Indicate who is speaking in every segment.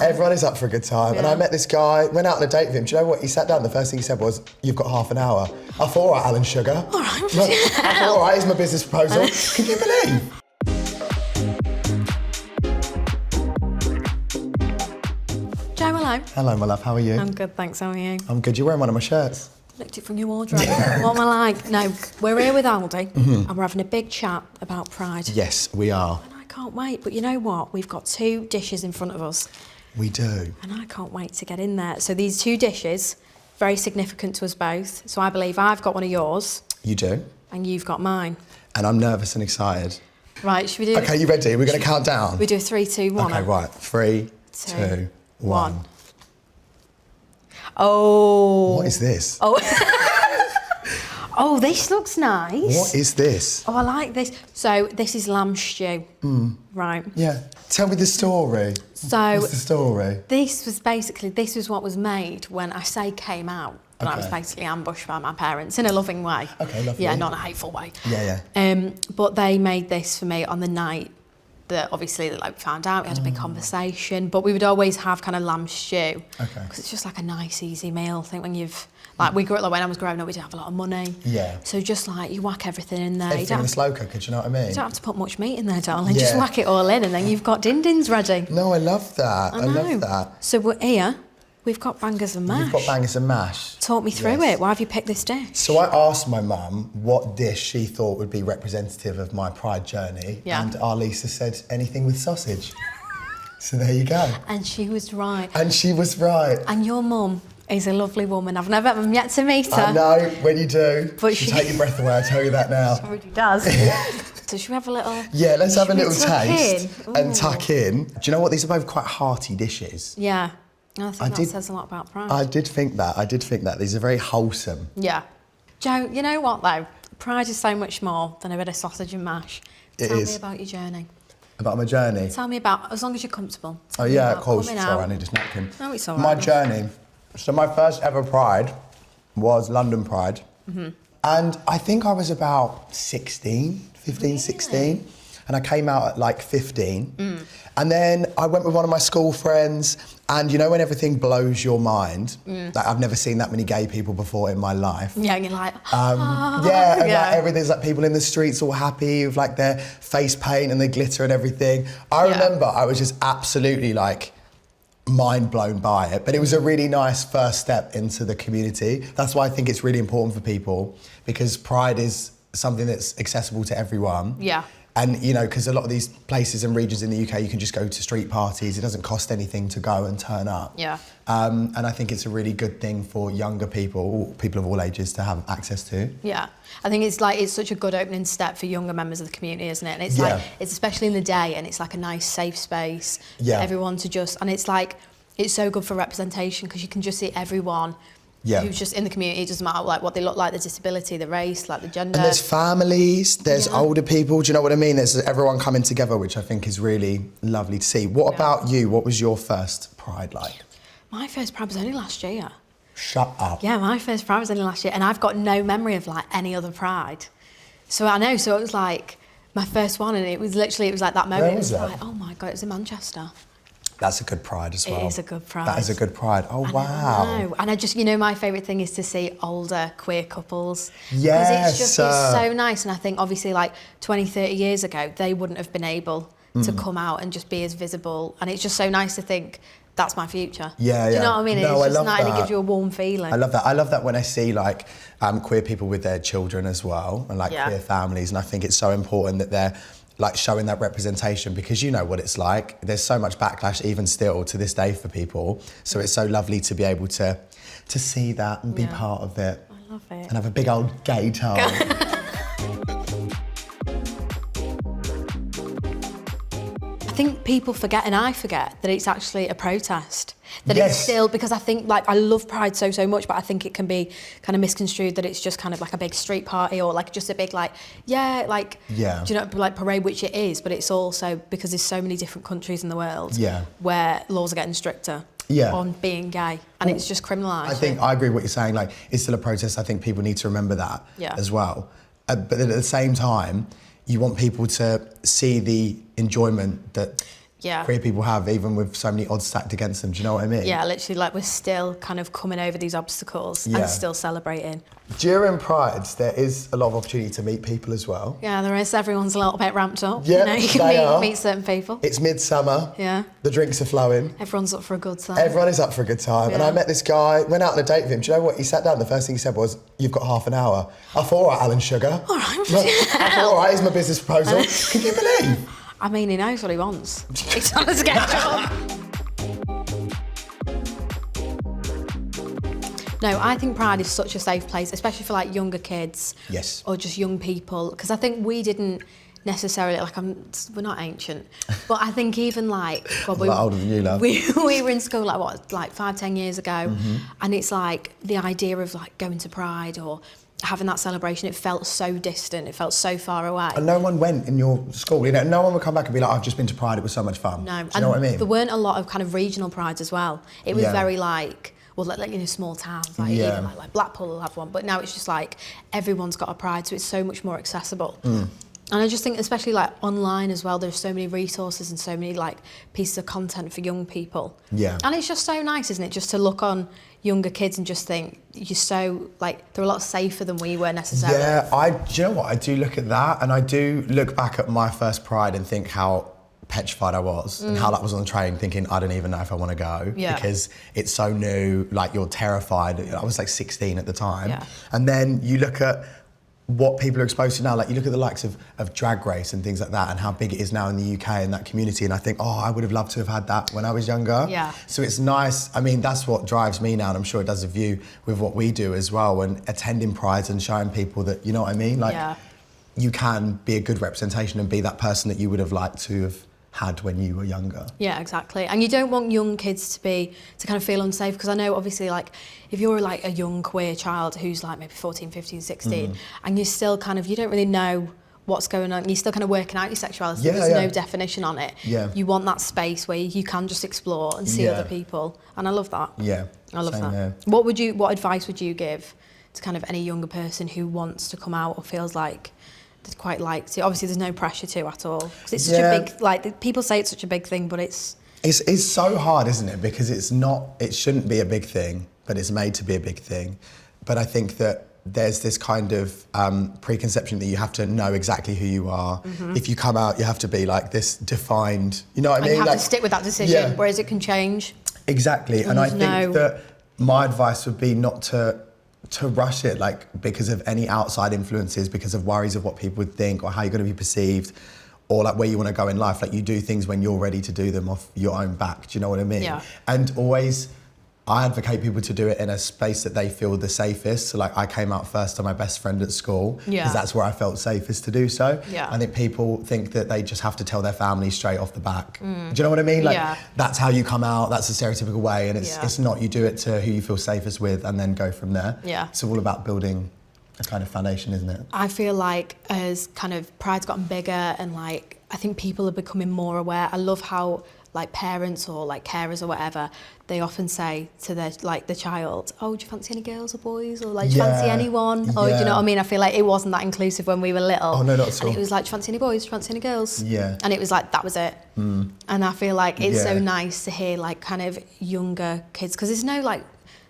Speaker 1: Everyone is up for a good time. Yeah. And I met this guy, went out on a date with him. Do you know what? He sat down, the first thing he said was, "You've got half an hour." I thought, all right, Alan Sugar.
Speaker 2: All right.
Speaker 1: I thought, all right, here's my business proposal. Can you believe?
Speaker 2: Joe, hello.
Speaker 1: Hello, my love. How are you?
Speaker 2: I'm good, thanks. How are you?
Speaker 1: I'm good. You're wearing one of my shirts.
Speaker 2: Looked it from your wardrobe. What am I like? No, we're here with Aldi and we're having a big chat about Pride.
Speaker 1: Yes, we are.
Speaker 2: And I can't wait. But you know what? We've got 2 dishes in front of us.
Speaker 1: We do.
Speaker 2: And I can't wait to get in there. So these 2 dishes, very significant to us both. So I believe I've got one of yours.
Speaker 1: You do.
Speaker 2: And you've got mine.
Speaker 1: And I'm nervous and excited.
Speaker 2: Right, should we do...
Speaker 1: Okay, you ready? We're going to count down.
Speaker 2: We do 3, 2, 1.
Speaker 1: Okay, right. 3, 2, 1.
Speaker 2: Oh.
Speaker 1: What is this?
Speaker 2: Oh. Oh, this looks nice.
Speaker 1: What is this?
Speaker 2: Oh, I like this. So this is lamb stew. Right.
Speaker 1: Yeah. Tell me the story.
Speaker 2: So
Speaker 1: what's the story?
Speaker 2: This was what was made when I say came out. And I was basically ambushed by my parents in a loving way.
Speaker 1: Okay, lovely.
Speaker 2: Yeah, not in a hateful way.
Speaker 1: Yeah, yeah.
Speaker 2: But they made this for me on the night that obviously they found out. We had a big conversation, but we would always have kind of lamb stew.
Speaker 1: Okay.
Speaker 2: Because it's just like a nice, easy meal. I think when you've, we grew up, when I was growing up, we didn't have a lot of money.
Speaker 1: Yeah.
Speaker 2: So just you whack everything in there.
Speaker 1: Everything in the slow cooker, do you know what I mean?
Speaker 2: You don't have to put much meat in there, darling.
Speaker 1: Yeah.
Speaker 2: Just whack it all in and then you've got din-dins ready.
Speaker 1: No, I love that. I love that.
Speaker 2: So we're here. We've got bangers and mash.
Speaker 1: You've got bangers and mash.
Speaker 2: Talk me through it. Why have you picked this dish?
Speaker 1: So I asked my mum what dish she thought would be representative of my Pride journey.
Speaker 2: Yeah.
Speaker 1: And our Lisa said anything with sausage. So there you go.
Speaker 2: And she was right.
Speaker 1: And she was right.
Speaker 2: And your mum is a lovely woman. I've never yet to meet her.
Speaker 1: I know, when you do.
Speaker 2: But
Speaker 1: she'll take your breath away, I tell you that now.
Speaker 2: She already does. So should we have a little...
Speaker 1: Yeah, let's have a little
Speaker 2: tuck
Speaker 1: taste
Speaker 2: in?
Speaker 1: and tuck in. Do you know what? These are both quite hearty dishes.
Speaker 2: Yeah. I think that says a lot about Pride.
Speaker 1: I did think that. These are very wholesome.
Speaker 2: Yeah. Joe, you know what though? Pride is so much more than a bit of sausage and mash. Tell me about your journey.
Speaker 1: About my journey?
Speaker 2: Tell me about, as long as you're comfortable.
Speaker 1: Oh yeah, of course. Sorry, I need a napkin.
Speaker 2: No, it's all right.
Speaker 1: My journey. So my first ever Pride was London Pride. And I think I was about 15, 16. And I came out at like 15. And then I went with one of my school friends, and you know when everything blows your mind? Like I've never seen that many gay people before in my life.
Speaker 2: Yeah, and you're like,
Speaker 1: yeah, and like everything's like people in the streets all happy with like their face paint and their glitter and everything. I remember I was just absolutely like mind blown by it, but it was a really nice first step into the community. That's why I think it's really important for people, because Pride is something that's accessible to everyone.
Speaker 2: Yeah.
Speaker 1: And, you know, because a lot of these places and regions in the UK, you can just go to street parties. It doesn't cost anything to go and turn up.
Speaker 2: Yeah.
Speaker 1: And I think it's a really good thing for younger people of all ages to have access to.
Speaker 2: Yeah. I think it's such a good opening step for younger members of the community, isn't it? And it's it's especially in the day, and it's like a nice safe space for everyone to just, and it's so good for representation because you can just see everyone who's just in the community. It doesn't matter what they look like, the disability, the race, the gender.
Speaker 1: And there's families, there's older people, do you know what I mean? There's everyone coming together, which I think is really lovely to see. What about you? What was your first Pride like?
Speaker 2: My first Pride was only last year.
Speaker 1: Shut up.
Speaker 2: Yeah, my first Pride was only last year, and I've got no memory of any other Pride. So I know, so it was like my first one, and it was like that moment.
Speaker 1: Where was that?
Speaker 2: Like, oh my God, it was in Manchester.
Speaker 1: That's a good Pride as well.
Speaker 2: It is a good Pride.
Speaker 1: That is a good Pride. Oh, wow.
Speaker 2: I know. And I just, my favourite thing is to see older queer couples.
Speaker 1: Yes.
Speaker 2: Because it's so nice. And I think obviously 20, 30 years ago, they wouldn't have been able to come out and just be as visible. And it's just so nice to think, that's my future.
Speaker 1: Yeah,
Speaker 2: Do you know what I mean?
Speaker 1: No,
Speaker 2: it's just
Speaker 1: I love
Speaker 2: nice,
Speaker 1: that.
Speaker 2: and it gives you a warm feeling.
Speaker 1: I love that. I love that when I see queer people with their children as well, and queer families. And I think it's so important that they're showing that representation, because you know what it's like. There's so much backlash even still to this day for people. So it's so lovely to be able to see that and be part of it.
Speaker 2: I love it.
Speaker 1: And have a big old gay time.
Speaker 2: I think people forget, and I forget, that it's actually a protest. That
Speaker 1: Yes.
Speaker 2: it's still, because I think, I love Pride so much, but I think it can be kind of misconstrued that it's just kind of like a big street party or just a big, do you know, parade, which it is, but it's also because there's so many different countries in the world where laws are getting stricter on being gay, and it's just criminalised.
Speaker 1: I think I agree with what you're saying. It's still a protest. I think people need to remember that as well. But at the same time, you want people to see the enjoyment that queer people have, even with so many odds stacked against them. Do you know what I mean?
Speaker 2: Yeah, literally, like we're still kind of coming over these obstacles and still celebrating.
Speaker 1: During Pride, there is a lot of opportunity to meet people as well.
Speaker 2: Yeah, there is. Everyone's a little bit ramped up.
Speaker 1: Yeah,
Speaker 2: you can meet certain people.
Speaker 1: It's midsummer.
Speaker 2: Yeah.
Speaker 1: The drinks are flowing.
Speaker 2: Everyone's up for a good time.
Speaker 1: Everyone is up for a good time.
Speaker 2: Yeah.
Speaker 1: And I met this guy, went out on a date with him. Do you know what? He sat down, the first thing he said was, "You've got half an hour." I thought, all right, Alan Sugar.
Speaker 2: All right.
Speaker 1: I thought, all right, here's my business proposal. Can you believe?
Speaker 2: I mean, he knows what he wants. He's on a schedule. No, I think Pride is such a safe place, especially for like younger kids.
Speaker 1: Yes.
Speaker 2: Or just young people, because I think we didn't necessarily, like we're not ancient, but I think even like... God,
Speaker 1: I'm a lot older than you, love.
Speaker 2: We were in school like 5-10 years ago, and it's like the idea of like going to Pride or having that celebration, it felt so distant, it felt so far away.
Speaker 1: And no one went in your school, you know, no one would come back and be like, "I've just been to Pride, it was so much fun."
Speaker 2: No.
Speaker 1: Do you know what I mean?
Speaker 2: There weren't a lot of kind of regional prides as well. It was very like, well, like you know, small towns, like even like Blackpool will have one, but now it's just like everyone's got a pride, so it's so much more accessible. And I just think, especially like online as well, there's so many resources and so many like pieces of content for young people.
Speaker 1: Yeah.
Speaker 2: And it's just so nice, isn't it, just to look on younger kids and just think you're so like they're a lot safer than we were necessarily.
Speaker 1: Yeah, do you know what? I do look at that, and I do look back at my first Pride and think how petrified I was and how that was on the train, thinking I don't even know if I want to go because it's so new, like you're terrified. I was like 16 at the time. And then you look at what people are exposed to now, like you look at the likes of Drag Race and things like that and how big it is now in the UK and that community, and I think, oh, I would have loved to have had that when I was younger.
Speaker 2: Yeah.
Speaker 1: So it's nice. I mean, that's what drives me now, and I'm sure it does of you with what we do as well, and attending Prides and showing people that, you know what I mean? Like you can be a good representation and be that person that you would have liked to have had when you were younger.
Speaker 2: Yeah, exactly. And you don't want young kids to kind of feel unsafe, because I know obviously like if you're like a young queer child who's like maybe 14, 15, 16 and you're still kind of, you don't really know what's going on, you're still kind of working out your sexuality, there's no definition on it. You want that space where you can just explore and see other people, and I love that. I love that.
Speaker 1: Here.
Speaker 2: What advice would you give to kind of any younger person who wants to come out or feels like they'd quite like to? Obviously there's no pressure to at all, because it's such a big, like people say it's such a big thing, but it's
Speaker 1: so hard, isn't it? Because it shouldn't be a big thing, but it's made to be a big thing. But I think that there's this kind of preconception that you have to know exactly who you are. If you come out, you have to be like this defined, you know what I mean?
Speaker 2: You have
Speaker 1: like,
Speaker 2: to stick with that decision, whereas it can change.
Speaker 1: Exactly, and I think that my advice would be not to rush it, like because of any outside influences, because of worries of what people would think or how you're going to be perceived, or like where you want to go in life. Like you do things when you're ready to do them off your own back. Do you know what I mean? And always, I advocate people to do it in a space that they feel the safest. So like I came out first to my best friend at school because that's where I felt safest to do so. I think people think that they just have to tell their family straight off the back. Do you know what I mean? Like that's how you come out, that's the stereotypical way, and it's not. You do it to who you feel safest with and then go from there. It's all about building a kind of foundation, isn't it?
Speaker 2: I feel like as kind of Pride's gotten bigger and like I think people are becoming more aware. I love how like parents or like carers or whatever, they often say to their like the child, "Oh, do you fancy any girls or boys?" Or like, "Do you fancy anyone?" Or do you know what I mean? I feel like it wasn't that inclusive when we were little.
Speaker 1: Oh no, not at all.
Speaker 2: And it was like, "Do you fancy any boys? Do you fancy any girls?" And it was like that was it. And I feel like it's so nice to hear like kind of younger kids, because there's no like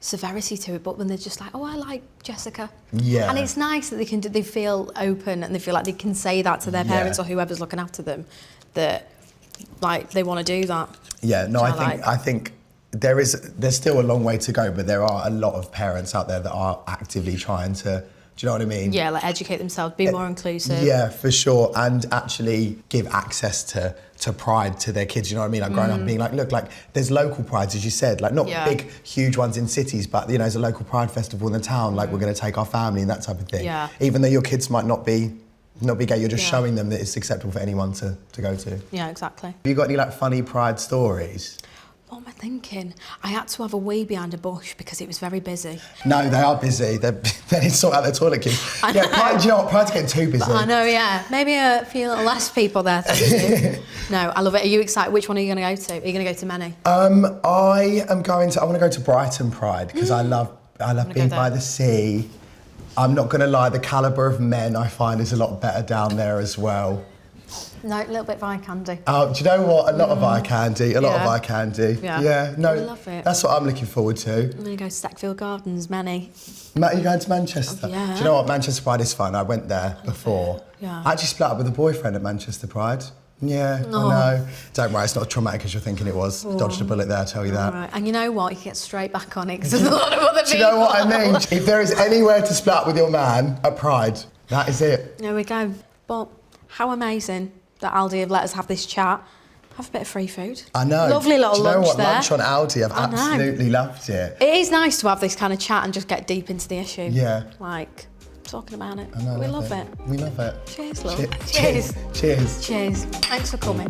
Speaker 2: severity to it, but when they're just like, "Oh, I like Jessica," and it's nice that they feel open and they feel like they can say that to their parents or whoever's looking after them, that like they want to do that.
Speaker 1: I think there's still a long way to go, but there are a lot of parents out there that are actively trying to, do you know what I mean?
Speaker 2: Yeah, like educate themselves, be more inclusive.
Speaker 1: Yeah, for sure, and actually give access to Pride to their kids, you know what I mean? Like growing up and being like, look, like there's local prides, as you said, like not big, huge ones in cities, but you know, there's a local Pride festival in the town, like we're going to take our family and that type of thing. Even though your kids might not be gay, you're just showing them that it's acceptable for anyone to go to. Yeah,
Speaker 2: exactly.
Speaker 1: Have you got any like funny Pride stories?
Speaker 2: What am I thinking? I had to have a wee behind a bush because it was very busy.
Speaker 1: No, they are busy. They need to sort out their toilet queue. Pride, do you know what? Pride's getting too busy.
Speaker 2: But I know, maybe a few less people there. No, I love it. Are you excited? Which one are you going to go to? Are you going to go to many? I want to go to Brighton Pride because I love being by the sea. I'm not going to lie, the calibre of men I find is a lot better down there as well. No, a little bit of eye candy.
Speaker 1: Oh, do you know what? A lot of eye candy. A lot of
Speaker 2: Yeah.
Speaker 1: eye candy.
Speaker 2: Yeah.
Speaker 1: No,
Speaker 2: I love it.
Speaker 1: that's what I'm looking forward to.
Speaker 2: I'm going to go to Stackfield Gardens, Manny.
Speaker 1: Matt, are you going to Manchester?
Speaker 2: Yeah.
Speaker 1: Do you know what? Manchester Pride is fun. I went there before.
Speaker 2: Yeah.
Speaker 1: I actually split up with a boyfriend at Manchester Pride. Yeah, I know. Don't worry, it's not as traumatic as you're thinking it was. Dodged a bullet there, I tell you that.
Speaker 2: Right. And you know what? You get straight back on it because there's a lot of other people.
Speaker 1: Do you know what I mean? If there is anywhere to split up with your man at Pride, that is it.
Speaker 2: There we go. But how amazing that Aldi have let us have this chat. Have a bit of free food.
Speaker 1: I know.
Speaker 2: Lovely little
Speaker 1: Do you know
Speaker 2: lunch
Speaker 1: what?
Speaker 2: there.
Speaker 1: Lunch on Aldi, I've absolutely loved it.
Speaker 2: It is nice to have this kind of chat and just get deep into the issue.
Speaker 1: Yeah.
Speaker 2: Like, talking about it.
Speaker 1: I know,
Speaker 2: We love it.
Speaker 1: We love it.
Speaker 2: Cheers, love.
Speaker 1: Cheers. Cheers.
Speaker 2: Cheers. Thanks for coming.